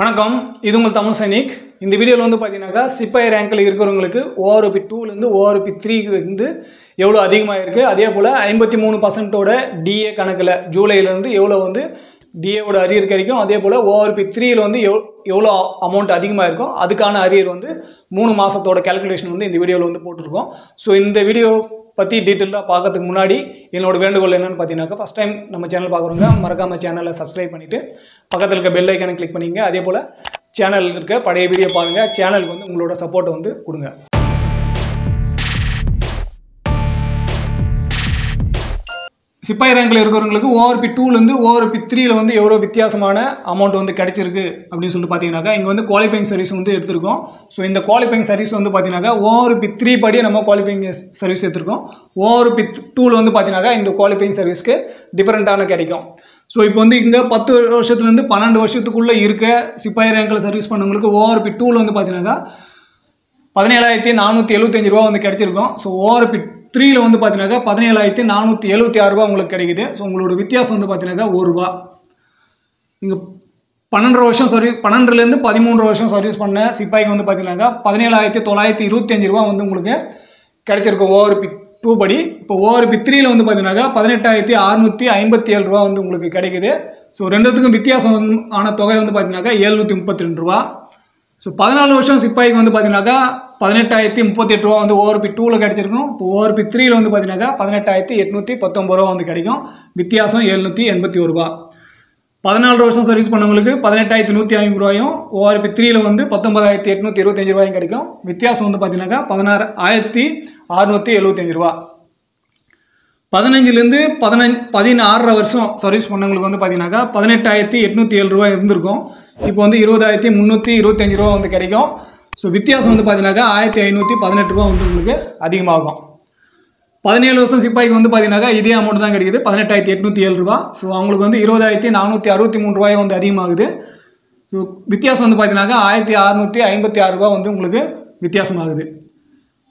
வணக்கம், இது உங்கள் தமிழ் சைனிக். இந்த வீடியோவில் வந்து பார்த்தீங்கன்னாக்கா சிப்பாய் ரேங்கில் இருக்கிறவங்களுக்கு ORP 2லேருந்து ORP 3க்கு வந்து எவ்வளோ அதிகமாக இருக்குது, அதே போல் 53% DA கணக்கில் ஜூலையிலேருந்து எவ்வளோ வந்து டிஏவோட அரியர் கிடைக்கும், அதே போல் ORP 3ல் வந்து எவ்வளோ அமௌண்ட் அதிகமாக இருக்கும், அதுக்கான அரியர் வந்து 3 மாதத்தோட கேல்குலேஷன் வந்து இந்த வீடியோவில் வந்து போட்டிருக்கோம். ஸோ இந்த வீடியோ பற்றி டீட்டெயிலாக பார்க்கறதுக்கு முன்னாடி என்னோட வேண்டுகோள் என்னென்னு பார்த்தீங்கன்னாக்கா, ஃபஸ்ட் டைம் நம்ம சேனல் பார்க்குறவங்க மறக்காமல் சேனலை சப்ஸ்கிரைப் பண்ணிவிட்டு பக்கத்தில் இருக்க பெல் ஐக்கானை கிளிக் பண்ணிங்க. அதே போல் சேனலில் இருக்க பழைய வீடியோ பாருங்கள், சேனலுக்கு வந்து உங்களோட சப்போர்ட்டை வந்து கொடுங்க. சிப்பாய் ரேங்கில் இருக்கிறவங்களுக்கு ORP 2லேருந்து ORP 3ல் வந்து எவ்வளோ வித்தியாசமான அமௌண்ட் வந்து கிடைச்சிருக்கு அப்படின்னு சொல்லிட்டு பார்த்தீங்கன்னாக்கா, இங்கே வந்து குவாலிஃபைங் சர்வீஸ் வந்து எடுத்திருக்கோம். ஸோ இந்த குவாலிஃபைங் சர்வீஸ் வந்து பார்த்தீங்கன்னாக்கா ORP 3 படி நம்ம குவாலிஃபைங் சர்வீஸ் எடுத்திருக்கோம். ORP 2ல் வந்து பார்த்தீங்கன்னாக்கா இந்த குவாலிஃபைங் சர்வீஸ்க்கு டிஃப்ரெண்ட்டான கிடைக்கும். ஸோ இப்போ வந்து இங்கே 10 வருஷத்துலேருந்து 12 வருஷத்துக்குள்ளே இருக்க சிப்பாய் ரேங்கில் சர்வீஸ் பண்ணவங்களுக்கு ORP 2ல் வந்து பார்த்தீங்கன்னாக்கா 17,475 ரூபா வந்து கிடைச்சிருக்கும். ஸோ ORP 3ல் வந்து பார்த்தீங்கன்னாக்கா 17,476 ரூபா உங்களுக்கு கிடைக்குது. ஸோ உங்களோட வித்தியாசம் வந்து பார்த்தீங்கன்னாக்கா ₹1. இங்கே 12 வருஷம் சர்வீஸ் 12லேருந்து 13 வருஷம் சர்வீஸ் பண்ண சிப்பாய்க்கு வந்து பார்த்தீங்கன்னாக்கா 17,925 ரூபா வந்து உங்களுக்கு கிடைச்சிருக்கும் ORP 2 படி. இப்போ ORP 3ல் வந்து பார்த்தீங்கன்னாக்கா 18,657 ரூபா வந்து உங்களுக்கு கிடைக்குது. ஸோ ரெண்டுத்துக்கும் வித்தியாசம் ஆன தொகை வந்து பார்த்தீங்கன்னாக்கா 732 ரூபா. ஸோ 14 வருஷம் சிப்பாய்க்கு வந்து பார்த்தீங்கன்னாக்கா 18,038 ரூபா வந்து ORP 2ல் கிடைச்சிருக்கும். இப்போ ORP 3ல் வந்து பார்த்தீங்கன்னாக்கா 18,819 ரூபா வந்து கிடைக்கும். வித்தியாசம் 781 ரூபா. 14 வருஷம் சர்வீஸ் பண்ணவங்களுக்கு 18,150 ரூபாயும், ORP 3ல் வந்து 19,825 ரூபாயும் கிடைக்கும். வித்தியாசம் வந்து பார்த்தீங்கன்னாக்கா 16,675 ரூபா. 15லேருந்து 16 வருஷம் சர்வீஸ் பண்ணவங்களுக்கு வந்து பார்த்தீங்கன்னாக்கா 18,807 ரூபா இருந்திருக்கும். இப்போ வந்து 20,325 ரூபா வந்து கிடைக்கும். ஸோ வித்தியாசம் வந்து பார்த்தீங்கன்னாக்கா 1,518 ரூபா வந்து உங்களுக்கு அதிகமாகும். 17 வருஷம் சிப்பாய்க்கு வந்து பார்த்தீங்கன்னாக்கா இதே அமௌண்ட் தான் கிடைக்குது, 18,807 ரூபா. ஸோ அவங்களுக்கு வந்து 20,463 ரூபாய் வந்து அதிகமாகுது. ஸோ வித்தியாசம் வந்து பார்த்தீங்கன்னாக்கா 1,656 ரூபா வந்து உங்களுக்கு வித்தியாசமாகுது.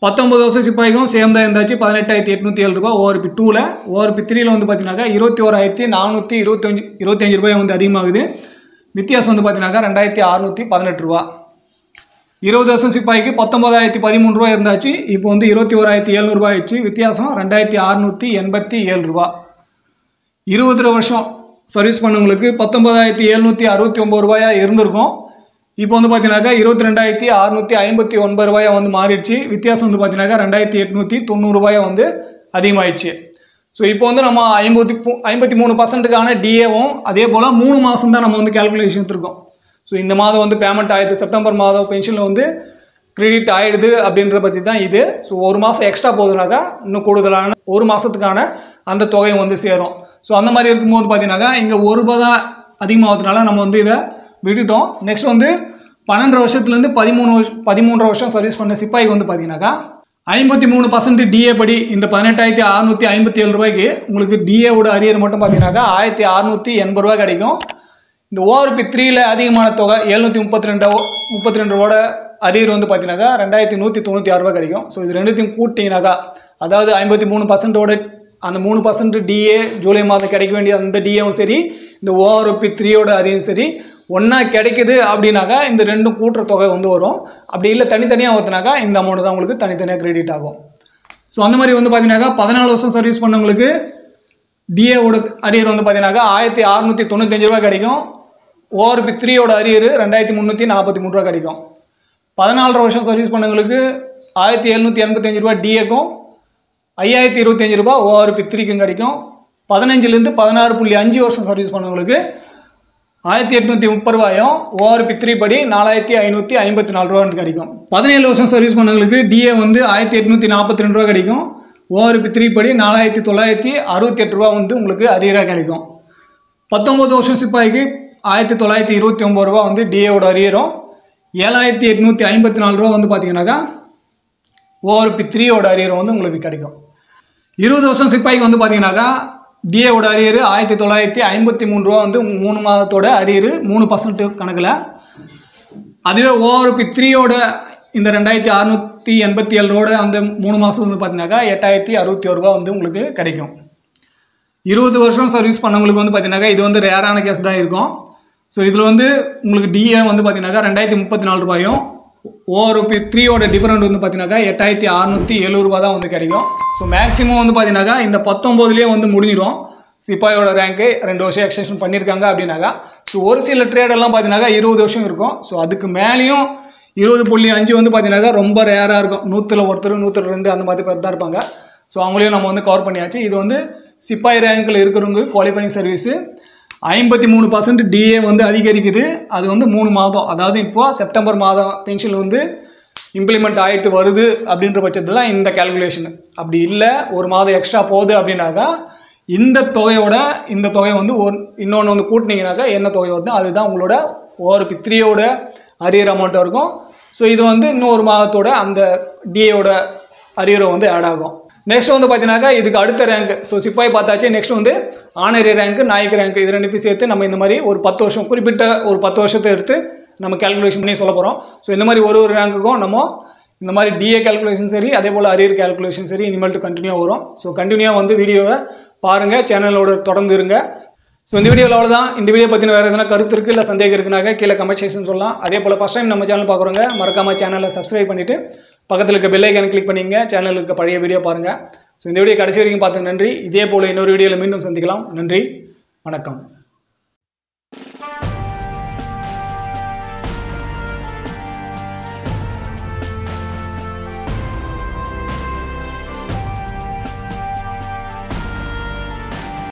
19 வருஷம் சிப்பாய்க்கும் சேம் தான் இருந்தாச்சு, 18,807 ரூபா ORP 2ல். ORP 3ல் வந்து பார்த்தீங்கன்னாக்கா 21,425 ரூபாய் வந்து அதிகமாகுது. வித்தியாசம் வந்து பார்த்தீங்கன்னாக்கா 2,618 ரூபா. 20 வருஷம் சிப்பாய்க்கு 19,013 ரூபா இருந்தாச்சு, இப்போ வந்து 21,700 ரூபாய் ஆயிடுச்சு. வித்தியாசம் 2,687 ரூபா. 20 வருஷம் சர்வீஸ் பண்ணவங்களுக்கு 19,769 ரூபாயாக இருந்திருக்கும். இப்போ வந்து பார்த்தீங்கன்னாக்கா 22,659 ரூபாயாக வந்து மாறிடுச்சு. வித்தியாசம் வந்து பார்த்தீங்கன்னாக்கா 2,890 ரூபாயாக வந்து அதிகமாகிடுச்சு. ஸோ இப்போ வந்து நம்ம 53%க்கான டிஏவும் அதே போல் 3 மாதம் தான் நம்ம வந்து கேல்குலேஷன் எடுத்துருக்கோம். ஸோ இந்த மாதம் வந்து பேமெண்ட் ஆகிடுது, செப்டம்பர் மாதம் பென்ஷனில் வந்து கிரெடிட் ஆகிடுது அப்படின்ற பற்றி தான் இது. ஸோ 1 மாதம் எக்ஸ்ட்ரா போகுதுனாக்கா இன்னும் கூடுதலான 1 மாதத்துக்கான அந்த தொகையும் வந்து சேரும். ஸோ அந்த மாதிரி இருக்கும்போது பார்த்தீங்கன்னாக்கா இங்கே ₹1 தான் அதிகமாகிறதுனால நம்ம வந்து இதை விட்டுட்டோம். நெக்ஸ்ட் வந்து 12 வருஷத்துலேருந்து 13 வருஷம் சர்வீஸ் பண்ண சிப்பாய்க்கு வந்து பார்த்தீங்கன்னாக்கா 53% டிஏ படி இந்த 18,657 ரூபாய்க்கு உங்களுக்கு டிஏவோட அரியர் மட்டும் பார்த்தீங்கன்னாக்கா 1,680 ரூபா கிடைக்கும். இந்த ORP 3ல் அதிகமான தொகை 732 ரூபாயோட அரியர் வந்து பார்த்தீங்கன்னாக்கா 2,196 ரூபா கிடைக்கும். ஸோ இது ரெண்டுத்தையும் கூட்டிங்கனாக்கா, அதாவது 53%ஓட அந்த 3% டிஏ ஜூலை மாதம் கிடைக்க வேண்டிய அந்த டிஏவும் சரி, இந்த ORP 3யோட அரியரும் சரி ஒன்றா கிடைக்குது அப்படின்னாக்கா இந்த ரெண்டும் கூட்டுற தொகை வந்து வரும். அப்படி இல்லை தனித்தனியாக ஊற்றினாக்கா இந்த அமௌண்ட் தான் உங்களுக்கு தனித்தனியாக கிரெடிட் ஆகும். ஸோ அந்த மாதிரி வந்து பார்த்தீங்கன்னாக்கா 14 வருஷம் சர்வீஸ் பண்ணவங்களுக்கு டிஏவோட அரியர் வந்து பார்த்தீங்கன்னாக்கா 1,695 ரூபா கிடைக்கும். ORP 3யோட அரியர் 2,343 ரூபா கிடைக்கும். 14 வருஷம் சர்வீஸ் பண்ணவங்களுக்கு 1,785 ரூபா டிஏக்கும் 5,025 ரூபா ORP 3க்கும் கிடைக்கும். 15லேருந்து 16.5 வருஷம் சர்வீஸ் பண்ணவங்களுக்கு 1,830 ரூபாயும், ORP 3 படி 4,554 ரூபா வந்து கிடைக்கும். 17 வருஷம் சர்வீஸ் பண்ணவங்களுக்கு டிஏ வந்து 1,842 ரூபா கிடைக்கும். ORP 3 படி 4,968 ரூபா வந்து உங்களுக்கு அரியராக கிடைக்கும். 19 வருஷம் சிப்பாய்க்கு 1,929 ரூபா வந்து டிஏவோட அரியரும், 7,854 ரூபா வந்து பார்த்தீங்கன்னாக்கா ORP 3யோட அரியரும் வந்து உங்களுக்கு கிடைக்கும். 20 வருஷம் சிப்பாய்க்கு வந்து பார்த்தீங்கன்னாக்கா டிஏவோட அரியர் 1,953 ரூபா வந்து 3 மாதத்தோட அரியர் 3% கணக்கில். அதுவே ORP 3யோட இந்த 2,687 ரூபாயோட அந்த 3 மாதம் வந்து பார்த்தீங்கன்னாக்கா 8,061 ரூபா வந்து உங்களுக்கு கிடைக்கும். 20 வருஷம் சர்வீஸ் பண்ணவங்களுக்கு வந்து பார்த்தீங்கன்னாக்கா இது வந்து ரேரான கேஸ் தான் இருக்கும். ஸோ இதில் வந்து உங்களுக்கு டிஏ வந்து பார்த்தீங்கன்னாக்கா 2034 ரூபாயும் ஓஆர்பி 3யோட டிஃபரெண்ட் வந்து பார்த்தீங்கன்னாக்கா 8670 ரூபா தான் வந்து கிடைக்கும். ஸோ மேக்ஸிமம் வந்து பார்த்தீங்கன்னாக்கா இந்த 19லேயே வந்து முடிஞ்சிடும். சிப்பாயோட ரேங்க்கு 2 வருஷம் எக்ஸ்டென்ஷன் பண்ணியிருக்காங்க அப்படின்னாக்கா. ஸோ ஒரு சில ட்ரேடெல்லாம் பார்த்தீங்கன்னாக்கா 20 வருஷம் இருக்கும். ஸோ அதுக்கு மேலேயும் 20.5 வந்து பார்த்தீங்கன்னாக்கா ரொம்ப ரேராக இருக்கும். 100ல் ஒருத்தர் 102 அந்த மாதிரி பேர் தான் இருப்பாங்க. ஸோ அவங்களையும் நம்ம வந்து கவர் பண்ணியாச்சு. இது வந்து சிப்பாய் ரேங்கில் இருக்கிறவங்க குவாலிஃபைங் சர்வீஸு 53% டிஏ வந்து அதிகரிக்குது. அது வந்து 3 மாதம், அதாவது இப்போ செப்டம்பர் மாதம் பென்ஷன் வந்து இம்ப்ளிமெண்ட் ஆகிட்டு வருது அப்படின்ற பட்சத்தில் இந்த கேல்குலேஷன். அப்படி இல்லை ஒரு மாதம் எக்ஸ்ட்ரா போகுது அப்படின்னாக்கா இந்த தொகையோட இந்த தொகை வந்து இன்னொன்று வந்து கூட்டினீங்கனாக்கா என்ன தொகை வருது அதுதான் உங்களோட ஓஆர்பி 3யோட அரியர் அமௌண்ட்டாக இருக்கும். ஸோ இது வந்து இன்னொரு மாதத்தோட அந்த டிஏயோட அரியரை வந்து ஆட் ஆகும். நெக்ஸ்ட் வந்து பார்த்தீங்கன்னாக்கா இதுக்கு அடுத்த ரேங்க். ஸோ சிப்பாய் பார்த்தாச்சு. நெக்ஸ்ட் வந்து ஆனரி ரேங்க், நாயக் ரேங்க், இது ரெண்டுத்தையும் சேர்த்து நம்ம இந்த மாதிரி ஒரு 10 வருஷம் குறிப்பிட்ட ஒரு 10 வருஷத்தை எடுத்து நம்ம கேல்குலேஷன் பண்ணி சொல்ல போகிறோம். ஸோ இந்த மாதிரி ஒரு ரேங்க்குக்கும் நம்ம இந்த மாதிரி டிஏ கேல்குலேஷன் சரி, அதே போல் அரியர் கேல்குலேஷன் சரி இனிமேல்ட்டு கண்டினியூவாக வரும். ஸோ கண்டினியூவாக வந்து வீடியோவை பாருங்கள், சேனலோட தொடர்ந்து இருங்க. ஸோ இந்த வீடியோவில் அவ்வளோதான். இந்த வீடியோ பற்றின வேறு எதனா கருத்து இருக்குது இல்லை சந்தேகம் இருக்குனாக்கா கீழே கமெண்ட் செக்ஷன் சொல்லலாம். அதே போல் ஃபஸ்ட் டைம் நம்ம சேனல் பார்க்குறவங்க மறக்காமல் சேனலை சப்ஸ்கிரைப் பண்ணிவிட்டு பக்கத்தில் இருக்க பெல் ஐக்கானை கிளிக் பண்ணிங்க. சேனலுக்கு பழைய வீடியோ பாருங்கள். ஸோ இந்த வீடியோ கடைசி வரைக்கும் பார்த்து நன்றி. இதே போல் இன்னொரு வீடியோவில் மீண்டும் சந்திக்கலாம். நன்றி, வணக்கம்.